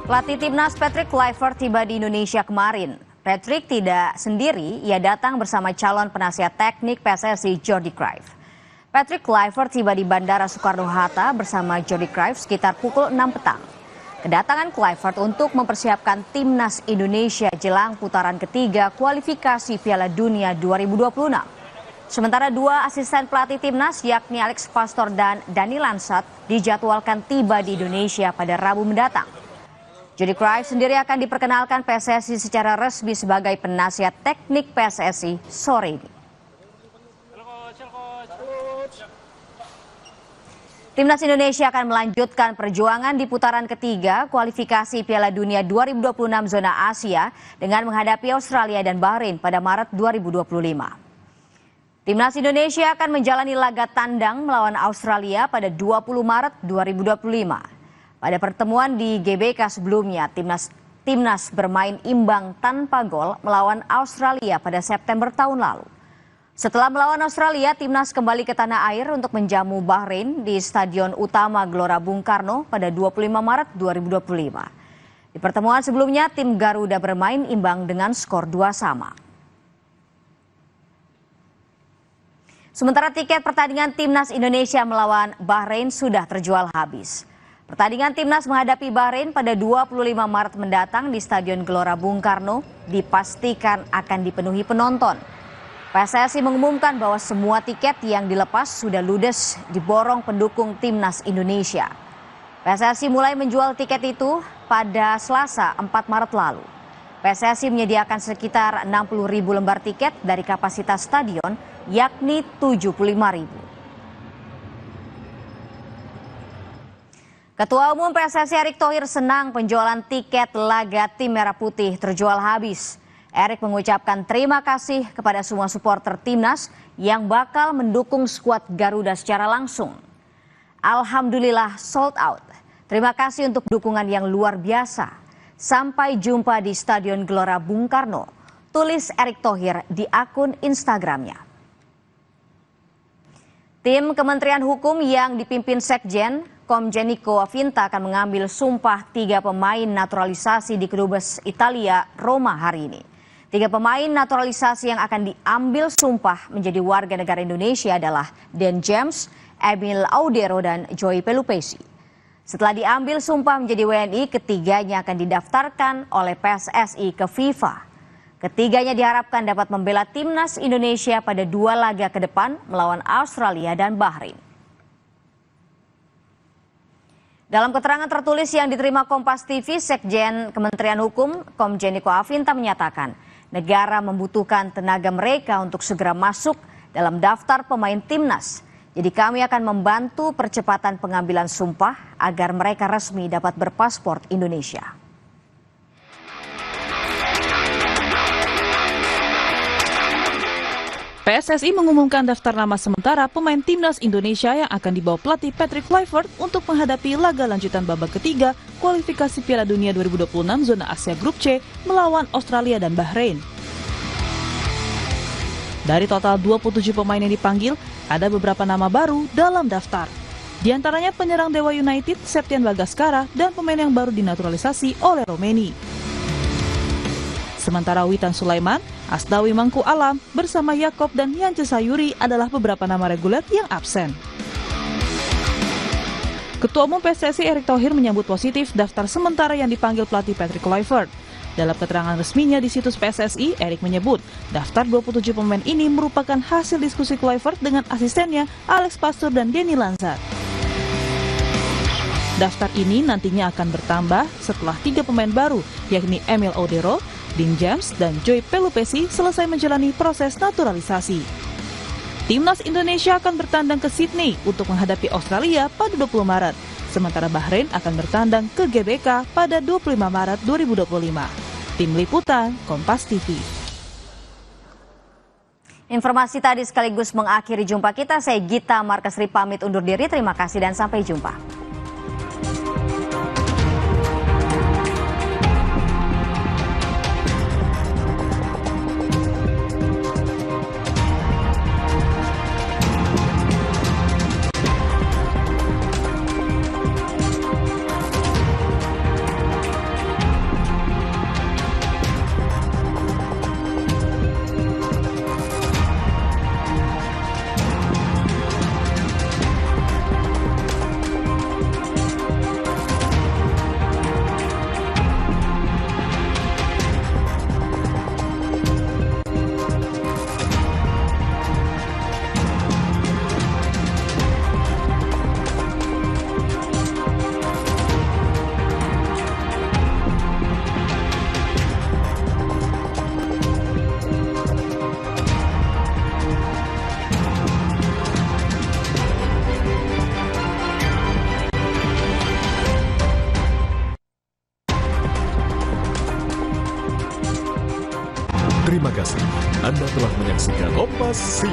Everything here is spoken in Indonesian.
Pelatih Timnas Patrick Kluivert tiba di Indonesia kemarin. Patrick tidak sendiri, ia datang bersama calon penasihat teknik PSSI Jordi Cruijff. Patrick Kluivert tiba di Bandara Soekarno-Hatta bersama Jordi Cruijff sekitar pukul 6 petang. Kedatangan Kluivert untuk mempersiapkan Timnas Indonesia jelang putaran ketiga kualifikasi Piala Dunia 2026. Sementara dua asisten pelatih Timnas yakni Alex Pastor dan Dani Lansat dijadwalkan tiba di Indonesia pada Rabu mendatang. Jordi Cruijff sendiri akan diperkenalkan PSSI secara resmi sebagai penasihat teknik PSSI sore ini. Timnas Indonesia akan melanjutkan perjuangan di putaran ketiga kualifikasi Piala Dunia 2026 zona Asia dengan menghadapi Australia dan Bahrain pada Maret 2025. Timnas Indonesia akan menjalani laga tandang melawan Australia pada 20 Maret 2025. Pada pertemuan di GBK sebelumnya, Timnas bermain imbang tanpa gol melawan Australia pada September tahun lalu. Setelah melawan Australia, Timnas kembali ke tanah air untuk menjamu Bahrain di Stadion Utama Gelora Bung Karno pada 25 Maret 2025. Di pertemuan sebelumnya, tim Garuda bermain imbang dengan skor 2-2. Sementara tiket pertandingan Timnas Indonesia melawan Bahrain sudah terjual habis. Pertandingan Timnas menghadapi Bahrain pada 25 Maret mendatang di Stadion Gelora Bung Karno dipastikan akan dipenuhi penonton. PSSI mengumumkan bahwa semua tiket yang dilepas sudah ludes diborong pendukung Timnas Indonesia. PSSI mulai menjual tiket itu pada Selasa 4 Maret lalu. PSSI menyediakan sekitar 60.000 lembar tiket dari kapasitas stadion yakni 75.000. Ketua Umum PSSI Erick Thohir senang penjualan tiket laga tim Merah Putih terjual habis. Erick mengucapkan terima kasih kepada semua supporter Timnas yang bakal mendukung skuad Garuda secara langsung. Alhamdulillah sold out. Terima kasih untuk dukungan yang luar biasa. Sampai jumpa di Stadion Gelora Bung Karno, tulis Erick Thohir di akun Instagramnya. Tim Kementerian Hukum yang dipimpin Sekjen Komjen Niko Afinta akan mengambil sumpah 3 pemain naturalisasi di Kedubes Italia, Roma hari ini. 3 pemain naturalisasi yang akan diambil sumpah menjadi warga negara Indonesia adalah Dan James, Emil Audero, dan Joy Pelupesi. Setelah diambil sumpah menjadi WNI, ketiganya akan didaftarkan oleh PSSI ke FIFA. Ketiganya diharapkan dapat membela Timnas Indonesia pada 2 laga ke depan melawan Australia dan Bahrain. Dalam keterangan tertulis yang diterima Kompas TV, Sekjen Kementerian Hukum Komjen Niko Afinta menyatakan negara membutuhkan tenaga mereka untuk segera masuk dalam daftar pemain Timnas. Jadi kami akan membantu percepatan pengambilan sumpah agar mereka resmi dapat berpaspor Indonesia. PSSI mengumumkan daftar nama sementara pemain Timnas Indonesia yang akan dibawa pelatih Patrick Kluivert untuk menghadapi laga lanjutan babak ketiga kualifikasi Piala Dunia 2026 zona Asia Grup C melawan Australia dan Bahrain. Dari total 27 pemain yang dipanggil, ada beberapa nama baru dalam daftar. Di antaranya penyerang Dewa United Septian Bagaskara dan pemain yang baru dinaturalisasi oleh Romeni. Sementara Witan Sulaiman, Asdawi Mangku Alam bersama Yakob dan Yance Sayuri adalah beberapa nama reguler yang absen. Ketua Umum PSSI Erick Thohir menyambut positif daftar sementara yang dipanggil pelatih Patrick Kluivert. Dalam keterangan resminya di situs PSSI, Erick menyebut daftar 27 pemain ini merupakan hasil diskusi Kluivert dengan asistennya Alex Pastor dan Dani Lansat. Daftar ini nantinya akan bertambah setelah 3 pemain baru yakni Emil Audero, Dean James, dan Joy Pelupesi selesai menjalani proses naturalisasi. Timnas Indonesia akan bertandang ke Sydney untuk menghadapi Australia pada 20 Maret. Sementara Bahrain akan bertandang ke GBK pada 25 Maret 2025. Tim Liputan, Kompas TV. Informasi tadi sekaligus mengakhiri jumpa kita. Saya Gita Markasri pamit undur diri. Terima kasih dan sampai jumpa. Besi.